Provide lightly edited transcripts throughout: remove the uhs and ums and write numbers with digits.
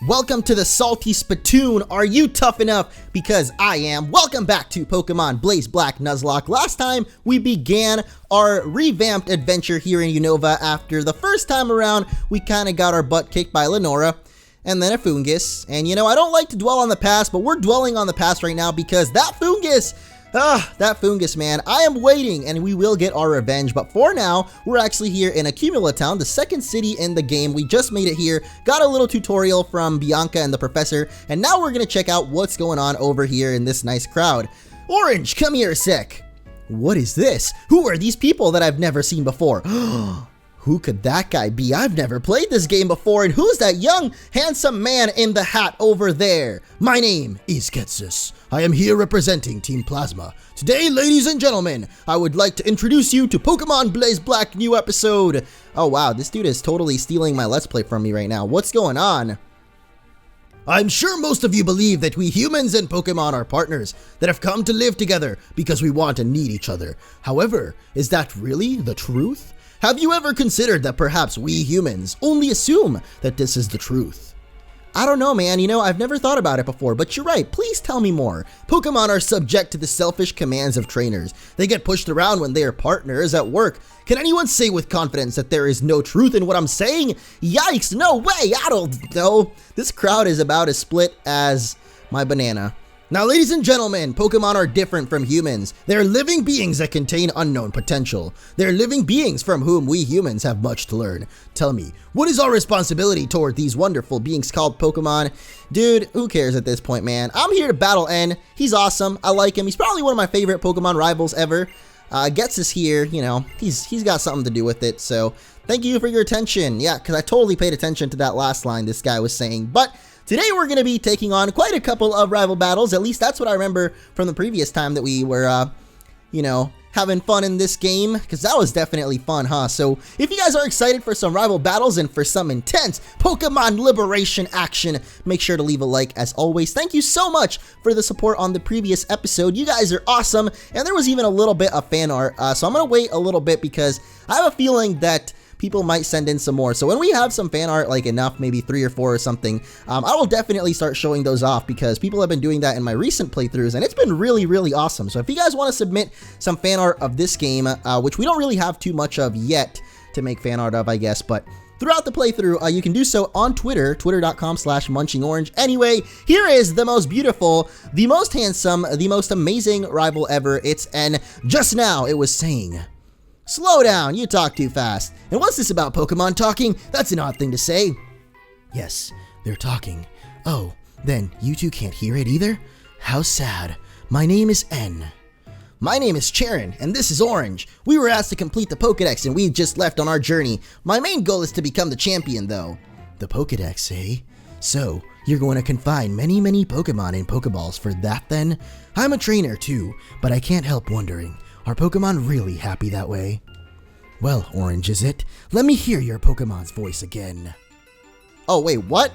Welcome to the Salty Spittoon. Are you tough enough? Because I am. Welcome back to Pokemon Blaze Black Nuzlocke. Last time we began our revamped adventure here in Unova. After the first time around, we kind of got our butt kicked by Lenora and then a Fungus. And you know, I don't like to dwell on the past, but we're dwelling on the past right now because that Fungus, man. I am waiting and we will get our revenge. But for now, we're actually here in Accumula Town, the second city in the game. We just made it here, got a little tutorial from Bianca and the professor, and now we're going to check out what's going on over here in this nice crowd. Orange, come here a sec. What is this? Who are these people that I've never seen before? Who could that guy be? I've never played this game before. And who's that young, handsome man in the hat over there? My name is Getsus. I am here representing Team Plasma. Today, ladies and gentlemen, I would like to introduce you to Pokemon Blaze Black new episode. Oh wow, this dude is totally stealing my Let's Play from me right now. What's going on? I'm sure most of you believe that we humans and Pokemon are partners that have come to live together because we want and need each other. However, is that really the truth? Have you ever considered that perhaps we humans only assume that this is the truth? I don't know, man. You know, I've never thought about it before, but you're right. Please tell me more. Pokemon are subject to the selfish commands of trainers. They get pushed around when they are partners at work. Can anyone say with confidence that there is no truth in what I'm saying? Yikes, no way, I don't know. This crowd is about as split as my banana. Now, ladies and gentlemen, Pokemon are different from humans. They're living beings that contain unknown potential. They're living beings from whom we humans have much to learn. Tell me, what is our responsibility toward these wonderful beings called Pokemon? Dude, who cares at this point, man? I'm here to battle N. He's awesome. I like him. He's probably one of my favorite Pokemon rivals ever. Gets us here, you know, he's got something to do with it. So thank you for your attention. Yeah, because I totally paid attention to that last line this guy was saying. But today we're going to be taking on quite a couple of rival battles. At least that's what I remember from the previous time that we were, you know, having fun in this game. Because that was definitely fun, huh? So if you guys are excited for some rival battles and for some intense Pokemon liberation action, make sure to leave a like as always. Thank you so much for the support on the previous episode. You guys are awesome. And there was even a little bit of fan art. So I'm going to wait a little bit because I have a feeling that people might send in some more. So when we have some fan art, like enough, maybe 3 or 4 or something, I will definitely start showing those off because people have been doing that in my recent playthroughs and it's been really, really awesome. So if you guys want to submit some fan art of this game, which we don't really have too much of yet to make fan art of, I guess, but throughout the playthrough, you can do so on Twitter, twitter.com/MunchingOrange. Anyway, here is the most beautiful, the most handsome, the most amazing rival ever. It's N. Just now, it was saying, slow down, you talk too fast. And what's this about Pokemon talking? That's an odd thing to say. Yes, they're talking. Oh, then you two can't hear it either? How sad. My name is N. My name is Charon, and this is Orange. We were asked to complete the Pokedex, and we just left on our journey. My main goal is to become the champion, though. The Pokedex, eh? So, you're going to confine many, many Pokemon in Pokeballs for that, then? I'm a trainer, too, but I can't help wondering, are Pokemon really happy that way? Well, Orange, is it? Let me hear your Pokemon's voice again. Oh, wait, what?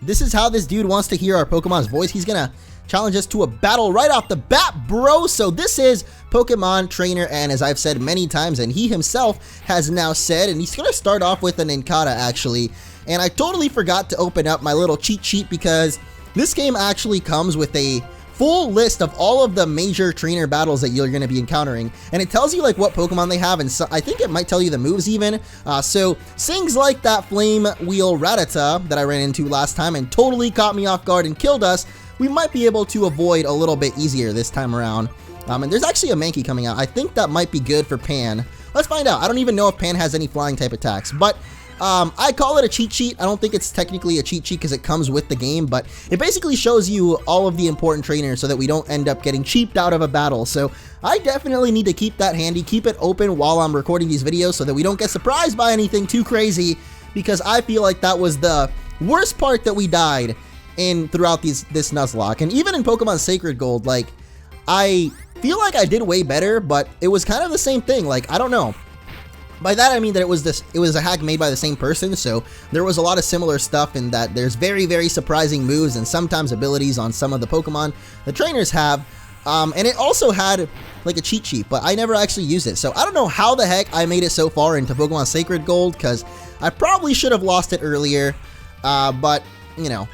This is how this dude wants to hear our Pokemon's voice? He's gonna challenge us to a battle right off the bat, bro! So this is Pokemon Trainer N, as I've said many times, and he himself has now said, and he's gonna start off with an Incada, actually. And I totally forgot to open up my little cheat sheet because this game actually comes with a full list of all of the major trainer battles that you're going to be encountering, and it tells you like what Pokemon they have, and so I think it might tell you the moves even. So things like that Flame Wheel Rattata that I ran into last time and totally caught me off guard and killed us, we might be able to avoid a little bit easier this time around. And there's actually a Mankey coming out. I think that might be good for Pan. Let's find out. I don't even know if Pan has any flying type attacks, but I call it a cheat sheet. I don't think it's technically a cheat sheet because it comes with the game, but it basically shows you all of the important trainers so that we don't end up getting cheaped out of a battle. So I definitely need to keep that handy, keep it open while I'm recording these videos so that we don't get surprised by anything too crazy, because I feel like that was the worst part that we died in throughout this Nuzlocke. And even in Pokemon Sacred Gold, like, I feel like I did way better, but it was kind of the same thing. Like, I don't know. By that I mean that it was a hack made by the same person, so there was a lot of similar stuff in that there's very, very surprising moves and sometimes abilities on some of the Pokemon the trainers have. And it also had like a cheat sheet, but I never actually used it. So I don't know how the heck I made it so far into Pokemon Sacred Gold, because I probably should have lost it earlier. But you know.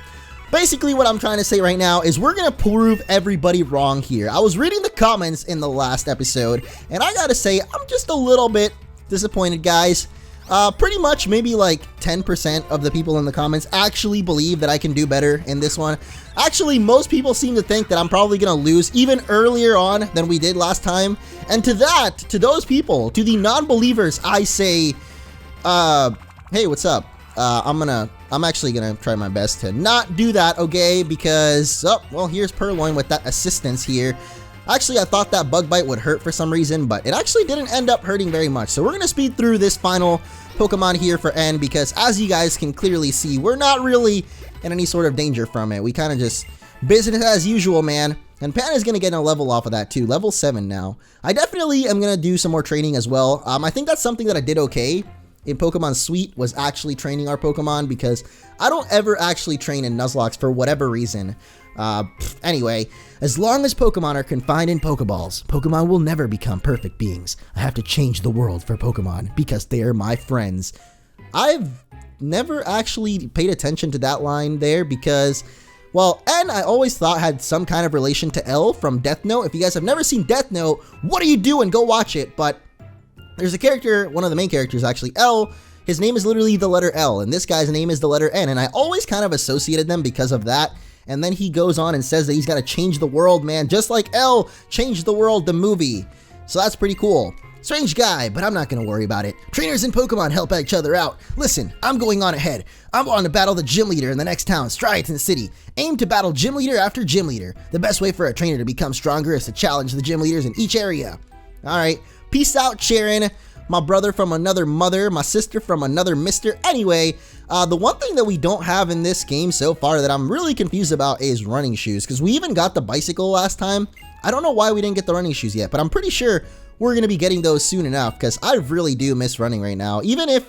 Basically, what I'm trying to say right now is we're going to prove everybody wrong here. I was reading the comments in the last episode, and I gotta say, I'm just a little bit disappointed, guys. Pretty much maybe like 10% of the people in the comments actually believe that I can do better in this one. Actually, most people seem to think that I'm probably going to lose even earlier on than we did last time. And to those people, to the non-believers, I say, hey, what's up? I'm actually gonna try my best to not do that, okay? Because, oh, well, here's Purloin with that assistance here. Actually, I thought that bug bite would hurt for some reason, but it actually didn't end up hurting very much. So we're gonna speed through this final Pokemon here for N, because as you guys can clearly see, we're not really in any sort of danger from it. We kind of just business as usual, man. And Pan is going to get a level off of that too, level 7 now. I definitely am going to do some more training as well. I think that's something that I did okay in Pokemon Suite, was actually training our Pokemon, because I don't ever actually train in Nuzlocke for whatever reason. Anyway, as long as Pokemon are confined in Pokeballs, Pokemon will never become perfect beings. I have to change the world for Pokemon because they are my friends. I've never actually paid attention to that line there because, well, N I always thought had some kind of relation to L from Death Note. If you guys have never seen Death Note, what are you doing? Go watch it. But there's a character, one of the main characters actually, L. His name is literally the letter L, and this guy's name is the letter N, and I always kind of associated them because of that. And then he goes on and says that he's got to change the world, man, just like L changed the world, the movie. So that's pretty cool. Strange guy, but I'm not going to worry about it. Trainers and Pokemon help each other out. Listen, I'm going on ahead. I'm going to battle the gym leader in the next town, Striaton City. Aim to battle gym leader after gym leader. The best way for a trainer to become stronger is to challenge the gym leaders in each area. All right, peace out, Sharon. My brother from another mother, my sister from another mister. Anyway, the one thing that we don't have in this game so far that I'm really confused about is running shoes, because we even got the bicycle last time. I don't know why we didn't get the running shoes yet, but I'm pretty sure we're going to be getting those soon enough, because I really do miss running right now. Even if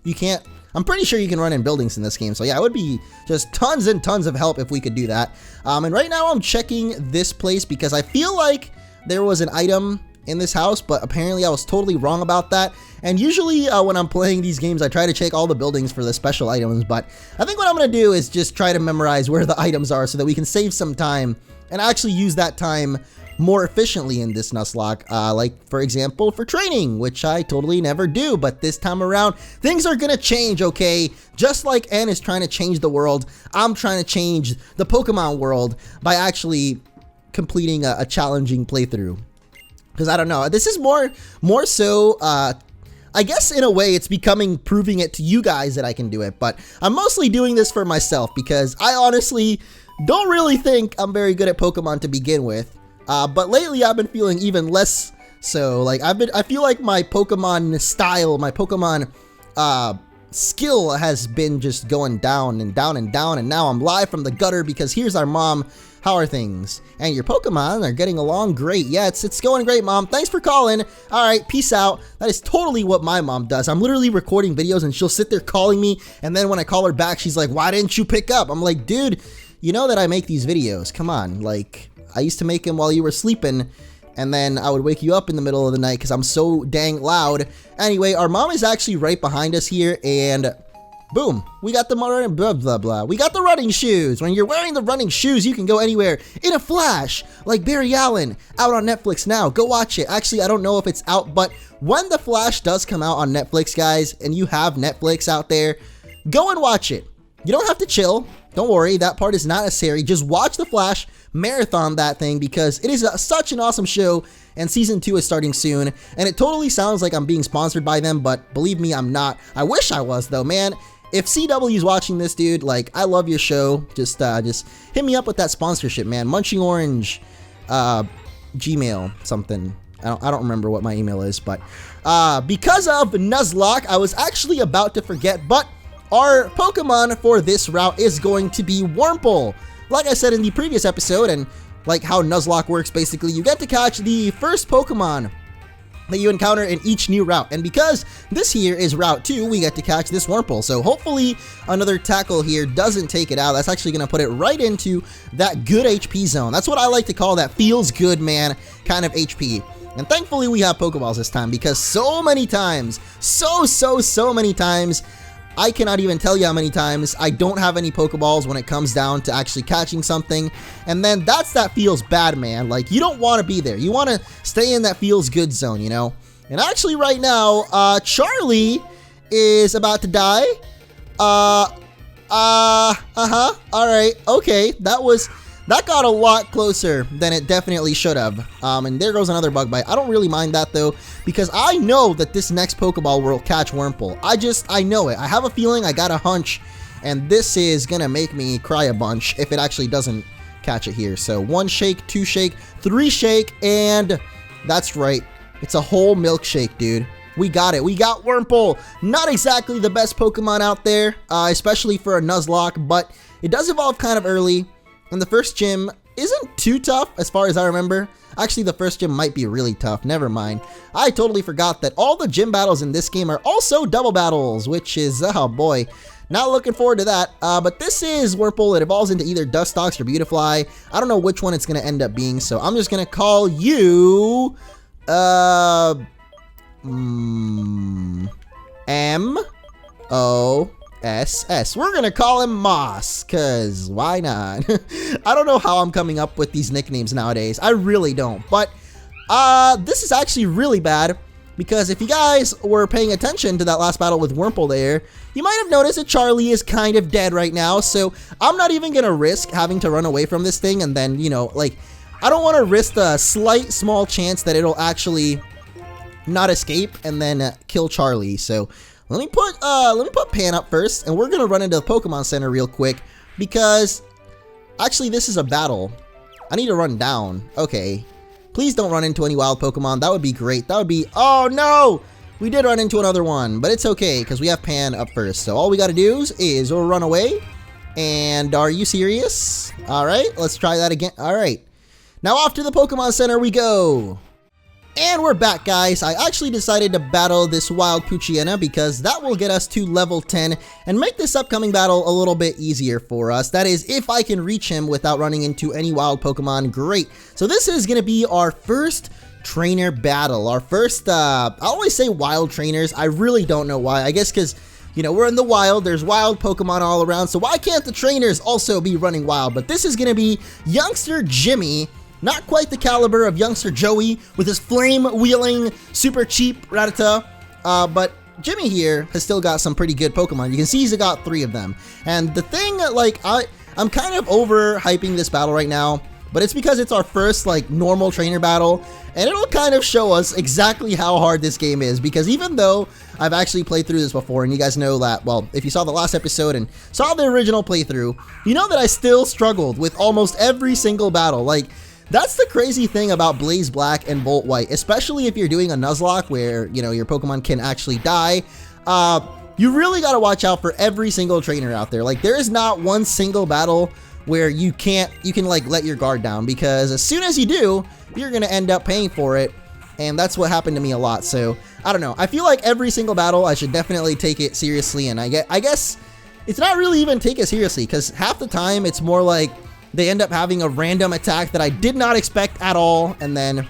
you can't, I'm pretty sure you can run in buildings in this game. So yeah, it would be just tons and tons of help if we could do that. And right now I'm checking this place because I feel like there was an item in this house, but apparently I was totally wrong about that. And usually when I'm playing these games, I try to check all the buildings for the special items, but I think what I'm going to do is just try to memorize where the items are so that we can save some time and actually use that time more efficiently in this Nuzlocke, like for example for training, which I totally never do, but this time around things are gonna change, okay? Just like N is trying to change the world, I'm trying to change the Pokemon world by actually completing a challenging playthrough. Because I don't know, this is more so, I guess in a way it's becoming proving it to you guys that I can do it, but I'm mostly doing this for myself because I honestly don't really think I'm very good at Pokemon to begin with. But lately I've been feeling even less so. Like I feel like my Pokemon style, my Pokemon skill has been just going down and down and down, and now I'm live from the gutter because here's our mom. How are things? And your Pokemon are getting along great. Yeah, it's going great, Mom. Thanks for calling. All right, peace out. That is totally what my mom does. I'm literally recording videos and she'll sit there calling me, and then when I call her back, she's like, why didn't you pick up? I'm like, dude, you know that I make these videos. Come on, like, I used to make them while you were sleeping, and then I would wake you up in the middle of the night because I'm so dang loud. Anyway, our mom is actually right behind us here, and boom, we got the blah, blah, blah. We got the running shoes. When you're wearing the running shoes, you can go anywhere in a flash, like Barry Allen, out on Netflix now. Go watch it. Actually, I don't know if it's out, but when The Flash does come out on Netflix, guys, and you have Netflix out there, go and watch it. You don't have to chill. Don't worry, that part is not necessary. Just watch The Flash, marathon that thing, because it is such an awesome show, and season 2 is starting soon, and it totally sounds like I'm being sponsored by them, but believe me, I'm not. I wish I was, though, man. If CW is watching this, dude, like, I love your show. Just hit me up with that sponsorship, man. MunchingOrange, Gmail, something. I don't remember what my email is, but because of Nuzlocke, I was actually about to forget, but our Pokemon for this route is going to be Wurmple. Like I said in the previous episode, and like how Nuzlocke works, basically, you get to catch the first Pokemon that you encounter in each new route. And because this here is Route 2, we get to catch this Wurmple. So hopefully another tackle here doesn't take it out. That's actually going to put it right into that good HP zone. That's what I like to call that feels good, man, kind of HP. And thankfully we have Pokeballs this time, because so many times, so many times, I cannot even tell you how many times I don't have any Pokeballs when it comes down to actually catching something. And then that feels bad, man. Like, you don't want to be there. You want to stay in that feels good zone, you know? And actually right now, Charlie is about to die. Alright, okay. That got a lot closer than it definitely should have. And there goes another bug bite. I don't really mind that though, because I know that this next Pokeball will catch Wurmple. I know it. I have a feeling, I got a hunch, and this is gonna make me cry a bunch if it actually doesn't catch it here. So 1 shake, 2 shake, 3 shake, and that's right. It's a whole milkshake, dude. We got it. We got Wurmple. Not exactly the best Pokemon out there, especially for a Nuzlocke, but it does evolve kind of early. And the first gym isn't too tough as far as I remember. Actually, the first gym might be really tough. Never mind. I totally forgot that all the gym battles in this game are also double battles, which is, oh boy, not looking forward to that. But this is Wurmple. It evolves into either Dustox or Beautifly. I don't know which one it's going to end up being, so I'm just going to call you, M-O-S-S. We're gonna call him Moss, cause why not? I don't know how I'm coming up with these nicknames nowadays. I really don't. But this is actually really bad, because if you guys were paying attention to that last battle with Wurmple there, you might have noticed that Charlie is kind of dead right now. So I'm not even gonna risk having to run away from this thing, and then, you know, like, I don't want to risk the slight small chance that it'll actually not escape and then kill Charlie. So let me put Pan up first, and we're gonna run into the Pokemon Center real quick, because actually this is a battle. I need to run down. Okay, please don't run into any wild Pokemon. That would be great. That would be, oh no, we did run into another one, but it's okay because we have Pan up first. So all we got to do is run away. And are you serious? All right, let's try that again. All right, now off to the Pokemon Center we go. And we're back, guys. I actually decided to battle this wild Poochyena because that will get us to level 10 and make this upcoming battle a little bit easier for us. That is, if I can reach him without running into any wild Pokemon, great. So this is going to be our first trainer battle. Our first, I always say wild trainers. I really don't know why. I guess because, you know, we're in the wild. There's wild Pokemon all around. So why can't the trainers also be running wild? But this is going to be youngster Jimmy. Not quite the caliber of youngster Joey with his flame-wheeling, super cheap Rattata, but Jimmy here has still got some pretty good Pokemon. You can see he's got 3 of them. And the thing, like, I'm kind of over-hyping this battle right now, but it's because it's our first, like, normal trainer battle, and it'll kind of show us exactly how hard this game is, because even though I've actually played through this before, and you guys know that, well, if you saw the last episode and saw the original playthrough, you know that I still struggled with almost every single battle. Like, that's the crazy thing about Blaze Black and Volt White, especially if you're doing a Nuzlocke where, you know, your Pokemon can actually die. You really got to watch out for every single trainer out there. Like, there is not one single battle where you can like let your guard down, because as soon as you do, you're going to end up paying for it. And that's what happened to me a lot. So I don't know. I feel like every single battle I should definitely take it seriously. And I guess it's not really even take it seriously, because half the time it's more like they end up having a random attack that I did not expect at all, and then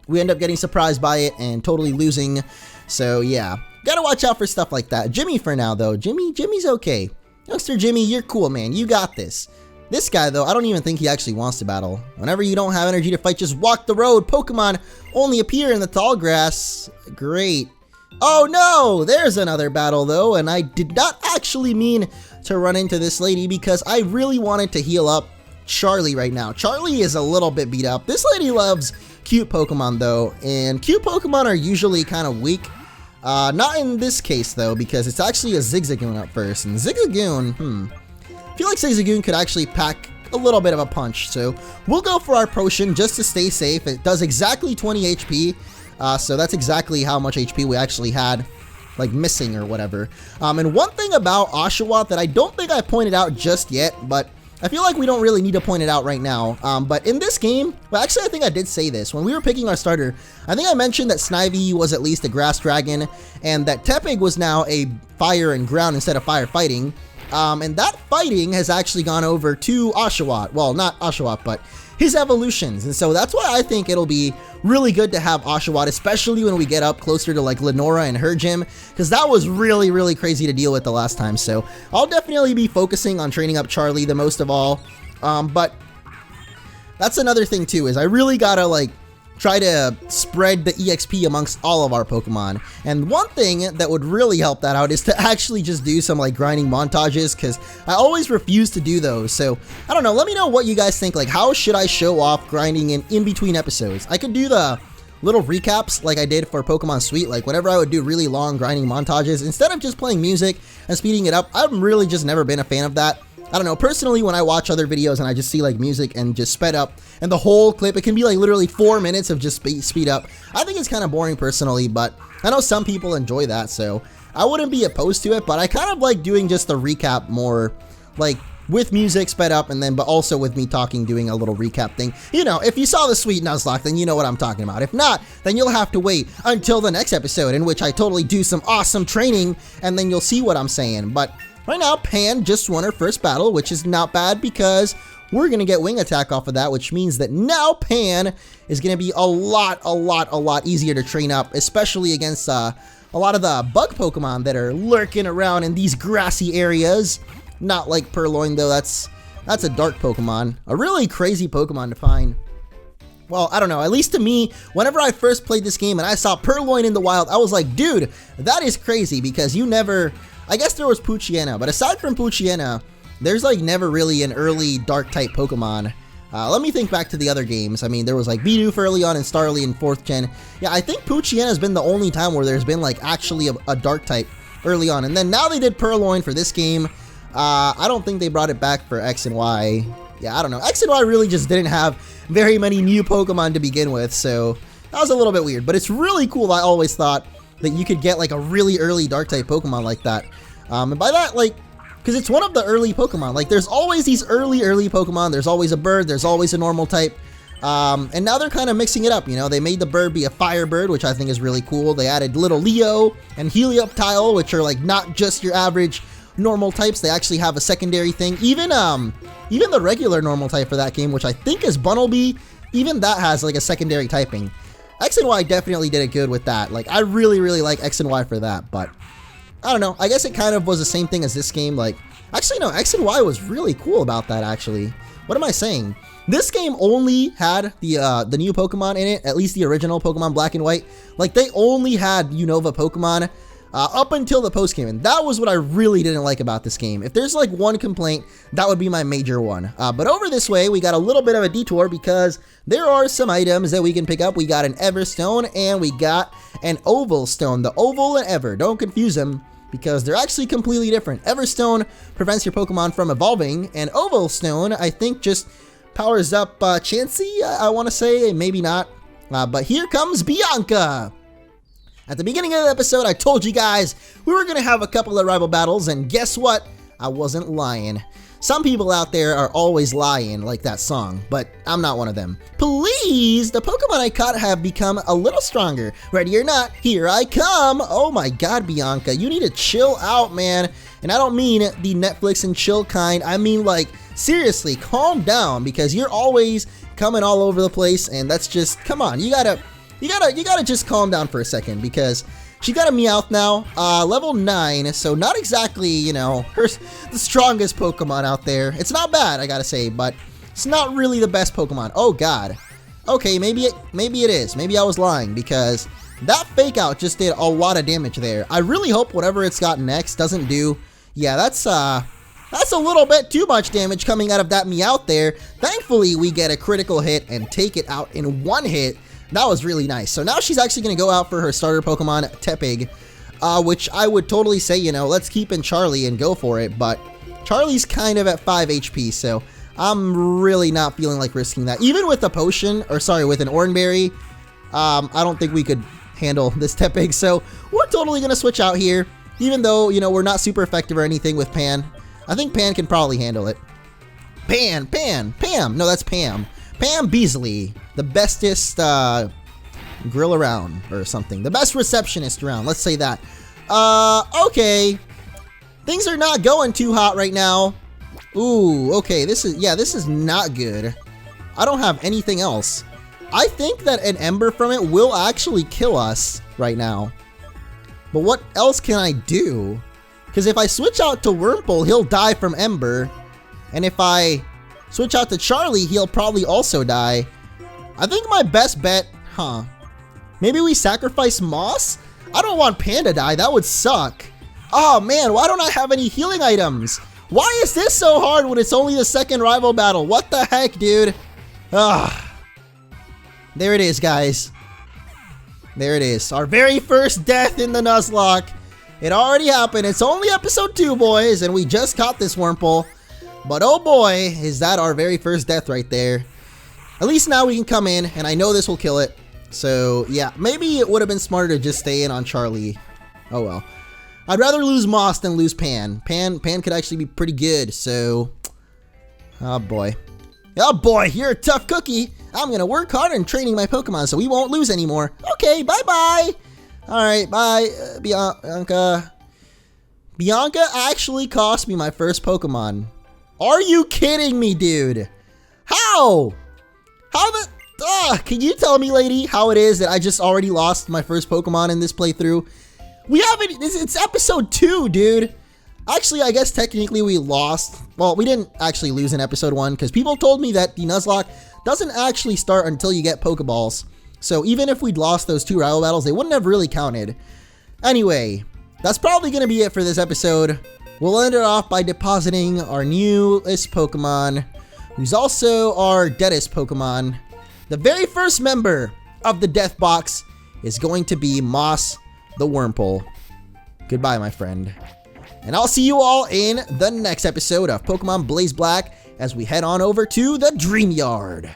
we end up getting surprised by it and totally losing. So yeah, gotta watch out for stuff like that. Jimmy for now though, Jimmy's okay. Youngster Jimmy, you're cool, man. You got this. This guy though, I don't even think he actually wants to battle. Whenever you don't have energy to fight, just walk the road. Pokemon only appear in the tall grass. Great. Oh no, there's another battle though, and I did not actually mean to run into this lady because I really wanted to heal up Charlie right now. Charlie is a little bit beat up. This lady loves cute Pokemon though, and cute Pokemon are usually kind of weak. Not in this case though, because it's actually a Zigzagoon up first, and Zigzagoon, I feel like Zigzagoon could actually pack a little bit of a punch, so we'll go for our potion just to stay safe. It does exactly 20 HP, so that's exactly how much HP we actually had, like, missing or whatever. And one thing about Oshawott that I don't think I pointed out just yet, but I feel like we don't really need to point it out right now. But in this game, well, actually I think I did say this when we were picking our starter. I think I mentioned that Snivy was at least a grass dragon, and that Tepig was now a fire and ground instead of firefighting. And that fighting has actually gone over to Oshawott. Well, not Oshawott, but his evolutions. And so that's why I think it'll be really good to have Oshawott, especially when we get up closer to like Lenora and her gym, because that was really, really crazy to deal with the last time. So I'll definitely be focusing on training up Charlie the most of all. But that's another thing too, is I really gotta like try to spread the EXP amongst all of our Pokemon. And one thing that would really help that out is to actually just do some like grinding montages, because I always refuse to do those. So I don't know, let me know what you guys think. Like, how should I show off grinding in between episodes? I could do the little recaps like I did for Pokemon Suite. Like whenever I would do really long grinding montages, instead of just playing music and speeding it up, I've really just never been a fan of that. I don't know, personally, when I watch other videos and I just see like music and just sped up and the whole clip, it can be like literally 4 minutes of just speed up. I think it's kind of boring personally, but I know some people enjoy that, so I wouldn't be opposed to it. But I kind of like doing just the recap more like with music sped up, and then but also with me talking, doing a little recap thing. You know, if you saw the Sweet Nuzlocke, then you know what I'm talking about. If not, then you'll have to wait until the next episode, in which I totally do some awesome training, and then you'll see what I'm saying. But right now, Pan just won her first battle, which is not bad because we're going to get Wing Attack off of that, which means that now Pan is going to be a lot easier to train up, especially against a lot of the bug Pokemon that are lurking around in these grassy areas. Not like Purloin, though. That's a dark Pokemon. A really crazy Pokemon to find. Well, I don't know, at least to me, whenever I first played this game and I saw Purloin in the wild, I was like, dude, that is crazy, because you never... I guess there was Poochyena, but aside from Poochyena, there's like never really an early dark type Pokemon. Let me think back to the other games. I mean, there was like Bidoof early on and Starly in 4th gen. Yeah, I think Poochyena has been the only time where there's been like actually a dark type early on. And then now they did Purloin for this game. I don't think they brought it back for X and Y. Yeah, I don't know. X and Y really just didn't have very many new Pokemon to begin with, so that was a little bit weird. But it's really cool. I always thought that you could get like a really early dark type Pokemon like that. And by that, like, because it's one of the early Pokemon. Like, there's always these early Pokemon. There's always a bird. There's always a normal type. And now they're kind of mixing it up, you know. They made the bird be a fire bird, which I think is really cool. They added little Leo and Helioptile, which are like not just your average normal types. They actually have a secondary thing. Even the regular normal type for that game, which I think is Bunnelby, even that has like a secondary typing. X and Y definitely did it good with that. Like, I really like X and Y for that, but I don't know. I guess it kind of was the same thing as this game. Like, actually, no, X and Y was really cool about that, actually. What am I saying? This game only had the new Pokemon in it, at least the original Pokemon Black and White. Like, they only had Unova Pokemon up until the post game, and that was what I really didn't like about this game. If there's like one complaint, that would be my major one. But over this way, we got a little bit of a detour because there are some items that we can pick up. We got an Everstone and we got an Oval Stone. The Oval and Ever, don't confuse them, because they're actually completely different. Everstone prevents your Pokemon from evolving, and Oval Stone, I think, just powers up Chansey, I want to say, maybe not. But here comes Bianca. At the beginning of the episode, I told you guys we were going to have a couple of rival battles, and guess what? I wasn't lying. Some people out there are always lying, like that song, but I'm not one of them. Please, the Pokemon I caught have become a little stronger. Ready or not, here I come. Oh my god, Bianca, you need to chill out, man. And I don't mean the Netflix and chill kind. I mean, like, seriously, calm down, because you're always coming all over the place, and that's just, come on, you gotta just calm down for a second, because she got a Meowth now, level 9, so not exactly, you know, the strongest Pokemon out there. It's not bad, I gotta say, but it's not really the best Pokemon. Oh god. Okay, maybe it is. Maybe I was lying, because that Fake Out just did a lot of damage there. I really hope whatever it's got next doesn't do. Yeah, that's a little bit too much damage coming out of that Meowth there. Thankfully, we get a critical hit and take it out in one hit. That was really nice. So now she's actually going to go out for her starter Pokemon, Tepig, which I would totally say, you know, let's keep in Charlie and go for it. But Charlie's kind of at 5 HP, so I'm really not feeling like risking that. Even with a potion, or sorry, with an Oranberry, I don't think we could handle this Tepig. So we're totally going to switch out here, even though, you know, we're not super effective or anything with Pan. I think Pan can probably handle it. Pam. No, that's Pam. Pam Beasley, the bestest grill around or something. The best receptionist around, let's say that. Okay. Things are not going too hot right now. Ooh, okay, this is not good. I don't have anything else. I think that an ember from it will actually kill us right now. But what else can I do? Because if I switch out to Wurmple, he'll die from ember. And if I switch out to Charlie, he'll probably also die. I think my best bet, maybe we sacrifice Moss? I don't want Pan to die, that would suck. Oh man, why don't I have any healing items? Why is this so hard when it's only the second rival battle? What the heck, dude? There it is, guys. There it is. Our very first death in the Nuzlocke. It already happened. It's only episode 2, boys, and we just caught this Wurmple. But oh boy, is that our very first death right there. At least now we can come in, and I know this will kill it. So yeah, maybe it would have been smarter to just stay in on Charlie. Oh well. I'd rather lose Moss than lose Pan. Pan could actually be pretty good, so... Oh boy. Oh boy, you're a tough cookie. I'm gonna work hard on training my Pokemon so we won't lose anymore. Okay, bye-bye. Alright, bye, Bianca. Bianca actually cost me my first Pokemon. Are you kidding me, dude? How? Can you tell me, lady, how it is that I just already lost my first Pokemon in this playthrough? We haven't, it's episode 2, dude. Actually, I guess technically we lost. Well, we didn't actually lose in episode 1 because people told me that the Nuzlocke doesn't actually start until you get Pokeballs. So even if we'd lost those 2 rival battles, they wouldn't have really counted. Anyway, that's probably going to be it for this episode. We'll end it off by depositing our newest Pokemon, who's also our deadest Pokemon. The very first member of the Death Box is going to be Moss the Wurmple. Goodbye, my friend. And I'll see you all in the next episode of Pokemon Blaze Black as we head on over to the Dream Yard.